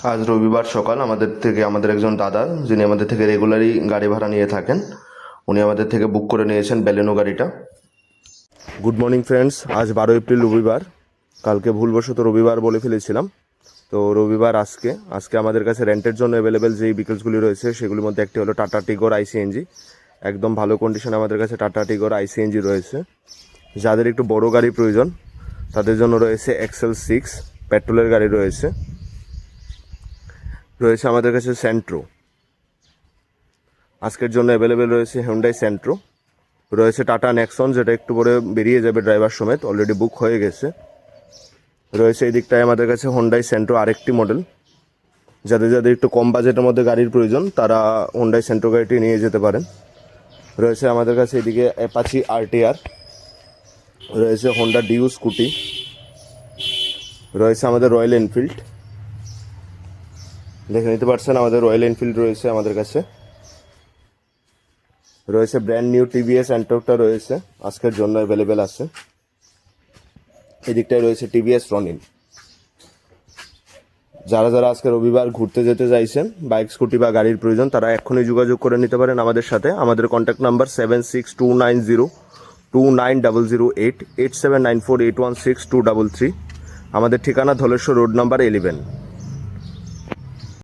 আজ রবিবার সকাল আমাদের একজন দাদা, যিনি আমাদের থেকে রেগুলারই গাড়ি ভাড়া নিয়ে থাকেন, উনি আমাদের থেকে বুক করে নিয়েছেন বেলেনো গাড়িটা। গুড মর্নিং ফ্রেন্ডস, আজ 12 এপ্রিল রবিবার। কালকে ভুলবশত রবিবার বলে ফেলেছিলাম। তো রবিবার আজকে আমাদের কাছে রেন্টের জন্য অ্যাভেলেবেল যেই ভেহিকলসগুলি রয়েছে সেগুলির মধ্যে একটি হলো টাটা টিগোর আইসিএনজি। একদম ভালো কন্ডিশনে আমাদের কাছে টাটা টিগোর আইসিএনজি রয়েছে। যাদের একটু বড় গাড়ি প্রয়োজন তাদের জন্য রয়েছে XL6 পেট্রোলের গাড়ি রয়েছে আমাদের কাছে সেন্ট্রো। আজকের জন্য অ্যাভেলেবেল রয়েছে হুন্ডাই সেন্ট্রো, রয়েছে টাটা নেক্সন, যেটা একটু পরে বেরিয়ে যাবে ড্রাইভার সমেত, অলরেডি বুক হয়ে গেছে। রয়েছে এই দিকটায় আমাদের কাছে হুন্ডাই সেন্ট্রো আরেকটি মডেল। যাদের একটু কম বাজেটের মধ্যে গাড়ির প্রয়োজন তারা হুন্ডাই সেন্ট্রো গাড়িটি নিয়ে যেতে পারেন। রয়েছে আমাদের কাছে এদিকে অ্যাপাচি RTR, রয়েছে হোন্ডা ডিউ স্কুটি, রয়েছে আমাদের রয়্যাল এনফিল্ড। দেখে নিতে পারছেন আমাদের রয়্যাল এনফিল্ড রয়েছে আমাদের কাছে। রয়েছে ব্র্যান্ড নিউ TVS অ্যান্টর্কটা রয়েছে, আজকের জন্য অ্যাভেলেবেল আছে। এদিকটায় রয়েছে TVS রনিন। যারা আজকে রবিবার ঘুরতে যেতে চাইছেন, বাইক স্কুটি বা গাড়ির প্রয়োজন, তারা এক্ষুনি যোগাযোগ করে নিতে পারেন আমাদের সাথে। আমাদের কন্ট্যাক্ট নাম্বার 7629029008 8794816233। আমাদের ঠিকানা ধলেশ্বর রোড নাম্বার 11।